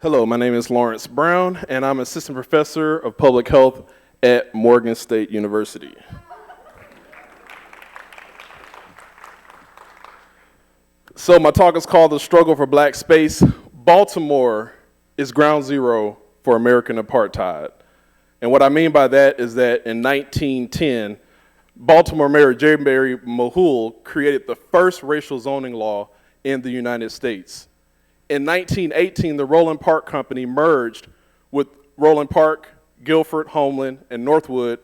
Hello, my name is Lawrence Brown, and I'm Assistant Professor of Public Health at Morgan State University. So my talk is called The Struggle for Black Space. Baltimore is ground zero for American apartheid. And what I mean by that is that in 1910, Baltimore Mayor J. Mahul created the first racial zoning law in the United States. In 1918, the Roland Park Company merged with Roland Park, Guilford, Homeland, and Northwood,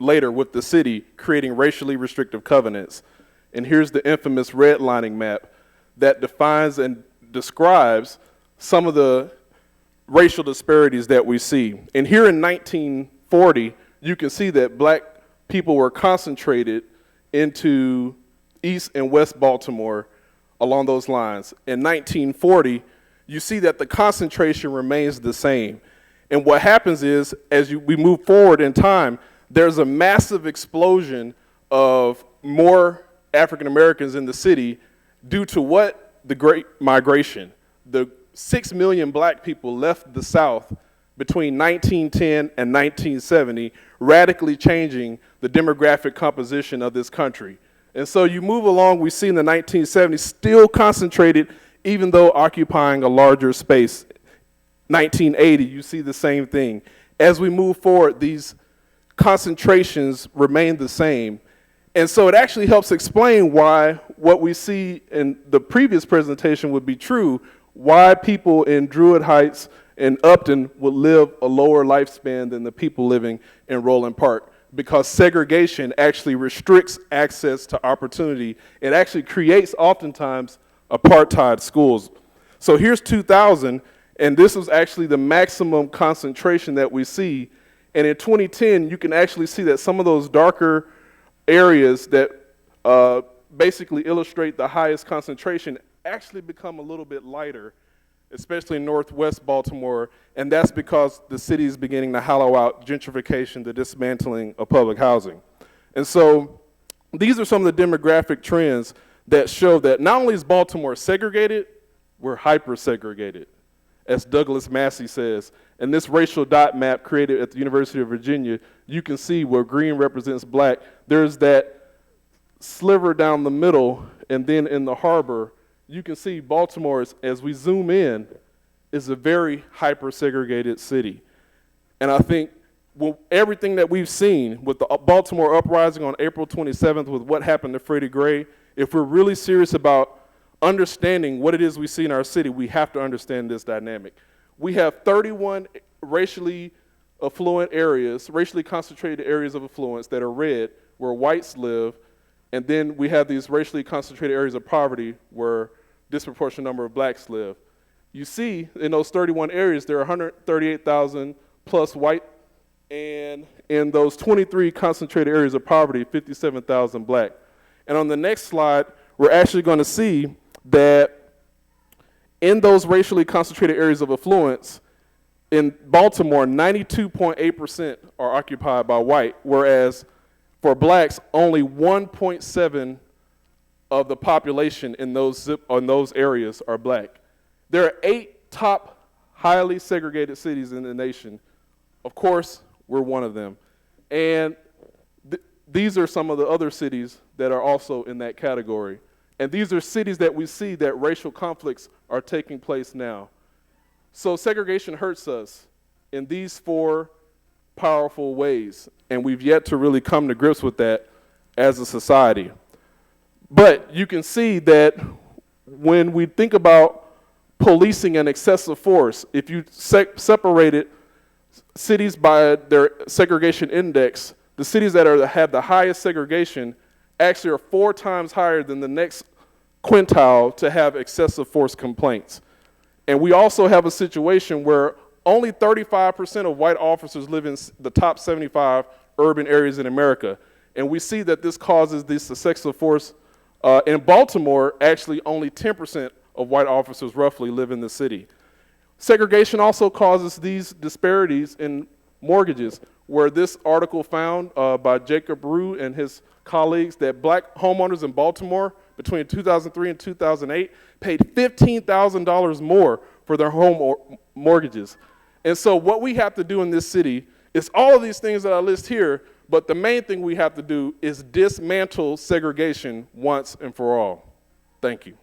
later with the city, creating racially restrictive covenants. And here's the infamous redlining map that defines and describes some of the racial disparities that we see. And here in 1940, you can see that black people were concentrated into East and West Baltimore along those lines. In 1940, you see that the concentration remains the same. And what happens is, as we move forward in time, there's a massive explosion of more African Americans in the city due to what? The Great Migration. The 6 million black people left the South between 1910 and 1970, radically changing the demographic composition of this country. And so you move along, we see in the 1970s, still concentrated, even though occupying a larger space. 1980, you see the same thing. As we move forward, these concentrations remain the same. And so it actually helps explain why what we see in the previous presentation would be true, why people in Druid Heights and Upton would live a lower lifespan than the people living in Roland Park. Because segregation actually restricts access to opportunity. It actually creates oftentimes apartheid schools. So here's 2000, and this was actually the maximum concentration that we see. And in 2010, you can actually see that some of those darker areas that basically illustrate the highest concentration actually become a little bit lighter, especially in Northwest Baltimore, and that's because the city is beginning to hollow out gentrification, the dismantling of public housing. And so these are some of the demographic trends that show that not only is Baltimore segregated, we're hyper-segregated, as Douglas Massey says. And this racial dot map created at the University of Virginia, you can see where green represents black. There's that sliver down the middle, and then in the harbor, you can see Baltimore, as we zoom in, is a very hyper-segregated city. And I think everything that we've seen with the Baltimore uprising on April 27th, with what happened to Freddie Gray, if we're really serious about understanding what it is we see in our city, we have to understand this dynamic. We have 31 racially affluent areas, racially concentrated areas of affluence that are red, where whites live, and then we have these racially concentrated areas of poverty where disproportionate number of blacks live. You see in those 31 areas, there are 138,000 plus white, and in those 23 concentrated areas of poverty, 57,000 black. And on the next slide, we're actually going to see that in those racially concentrated areas of affluence, in Baltimore, 92.8% are occupied by white, whereas for blacks, only 1.7 of the population in those areas are black. There are 8 top highly segregated cities in the nation. Of course, we're one of them. And these are some of the other cities that are also in that category. And these are cities that we see that racial conflicts are taking place now. So segregation hurts us in these 4 powerful ways, and we've yet to really come to grips with that as a society. But you can see that when we think about policing and excessive force, if you separated cities by their segregation index, the cities that have the highest segregation actually are 4 times higher than the next quintile to have excessive force complaints. And we also have a situation where only 35% of white officers live in the top 75 urban areas in America. And we see that this causes this excessive force. In Baltimore, actually only 10% of white officers roughly live in the city. Segregation also causes these disparities in mortgages, where this article found by Jacob Rue and his colleagues that black homeowners in Baltimore between 2003 and 2008 paid $15,000 more for their home mortgages. And so what we have to do in this city is all of these things that I list here, but the main thing we have to do is dismantle segregation once and for all. Thank you.